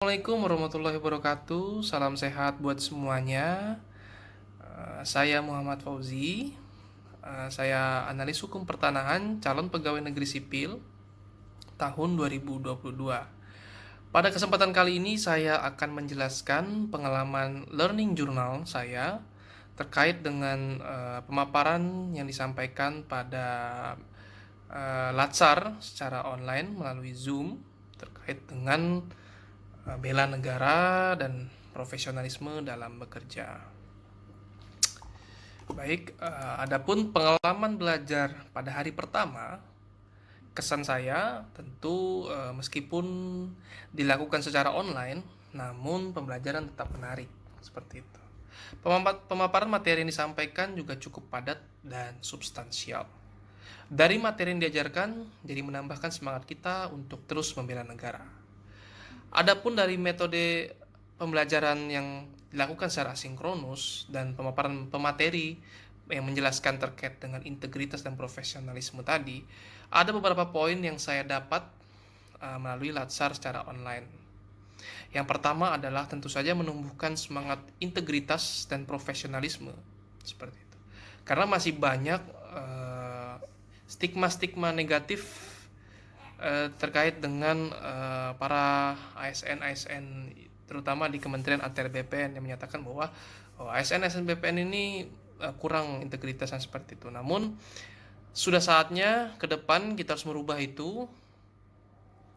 Assalamualaikum warahmatullahi wabarakatuh. Salam sehat buat semuanya. Saya Muhammad Fauzi. Saya analis hukum pertanahan, calon pegawai negeri sipil tahun 2022. Pada kesempatan kali ini saya akan menjelaskan pengalaman learning journal saya terkait dengan pemaparan yang disampaikan pada Latsar secara online melalui Zoom terkait dengan bela negara dan profesionalisme dalam bekerja. Baik, adapun pengalaman belajar pada hari pertama, kesan saya tentu meskipun dilakukan secara online, namun pembelajaran tetap menarik seperti itu. Pemaparan materi yang disampaikan juga cukup padat dan substansial. Dari materi yang diajarkan, jadi menambahkan semangat kita untuk terus membela negara. Adapun dari metode pembelajaran yang dilakukan secara asinkronus dan pemaparan pemateri yang menjelaskan terkait dengan integritas dan profesionalisme tadi, ada beberapa poin yang saya dapat melalui Latsar secara online. Yang pertama adalah tentu saja menumbuhkan semangat integritas dan profesionalisme seperti itu. Karena masih banyak stigma-stigma negatif terkait dengan para ASN terutama di Kementerian ATR BPN yang menyatakan bahwa ASN BPN ini kurang integritasnya seperti itu. Namun sudah saatnya ke depan kita harus merubah itu,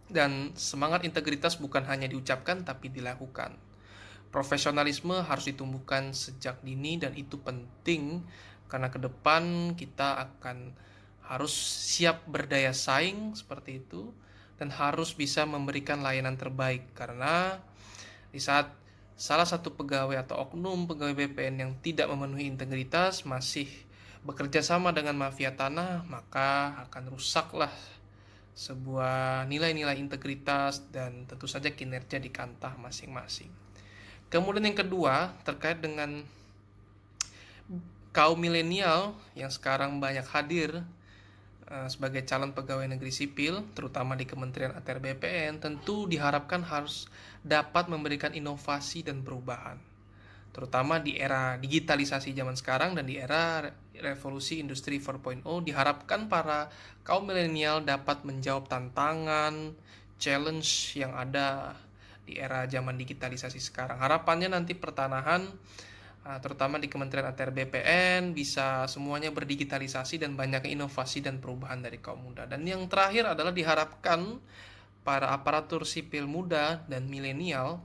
dan semangat integritas bukan hanya diucapkan tapi dilakukan. Profesionalisme harus ditumbuhkan sejak dini dan itu penting karena ke depan kita akan harus siap berdaya saing seperti itu dan harus bisa memberikan layanan terbaik, karena di saat salah satu pegawai atau oknum pegawai BPN yang tidak memenuhi integritas masih bekerja sama dengan mafia tanah, maka akan rusaklah sebuah nilai-nilai integritas dan tentu saja kinerja di kantah masing-masing. Kemudian yang kedua terkait dengan kaum milenial yang sekarang banyak hadir sebagai calon pegawai negeri sipil, terutama di Kementerian ATR BPN, tentu diharapkan harus dapat memberikan inovasi dan perubahan, terutama di era digitalisasi zaman sekarang dan di era revolusi industri 4.0. Diharapkan para kaum milenial dapat menjawab tantangan, challenge yang ada di era zaman digitalisasi sekarang. Harapannya nanti pertanahan, terutama di Kementerian ATR BPN, bisa semuanya berdigitalisasi dan banyak inovasi dan perubahan dari kaum muda. Dan yang terakhir adalah diharapkan para aparatur sipil muda dan milenial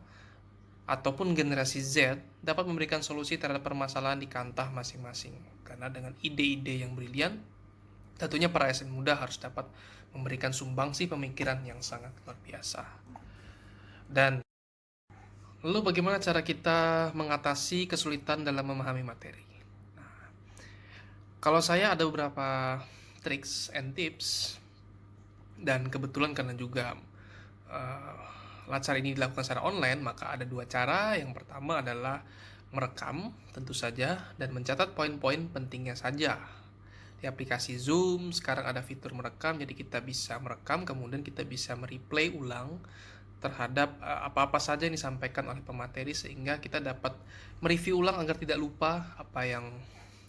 ataupun generasi Z dapat memberikan solusi terhadap permasalahan di kantah masing-masing. Karena dengan ide-ide yang brilian, tentunya para ASN muda harus dapat memberikan sumbangsi pemikiran yang sangat luar biasa. Dan lalu bagaimana cara kita mengatasi kesulitan dalam memahami materi? Nah, kalau saya ada beberapa tricks and tips, dan kebetulan karena juga Latsar ini dilakukan secara online, maka ada dua cara. Yang pertama adalah merekam tentu saja dan mencatat poin-poin pentingnya saja. Di aplikasi Zoom sekarang ada fitur merekam, jadi kita bisa merekam kemudian kita bisa mereplay ulang terhadap apa-apa saja yang disampaikan oleh pemateri, sehingga kita dapat mereview ulang agar tidak lupa apa yang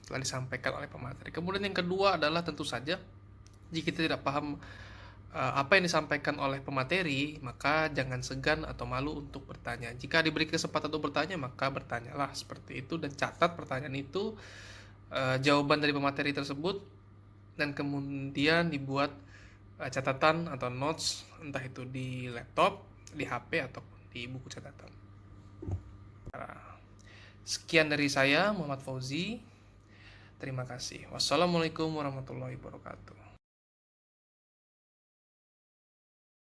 telah disampaikan oleh pemateri. Kemudian yang kedua adalah tentu saja jika kita tidak paham apa yang disampaikan oleh pemateri, maka jangan segan atau malu untuk bertanya. Jika diberi kesempatan untuk bertanya, maka bertanyalah seperti itu dan catat pertanyaan itu, jawaban dari pemateri tersebut, dan kemudian dibuat catatan atau notes, entah itu di laptop, di HP, ataupun di buku catatan. Sekian dari saya, Muhammad Fauzi. Terima kasih. Wassalamualaikum warahmatullahi wabarakatuh.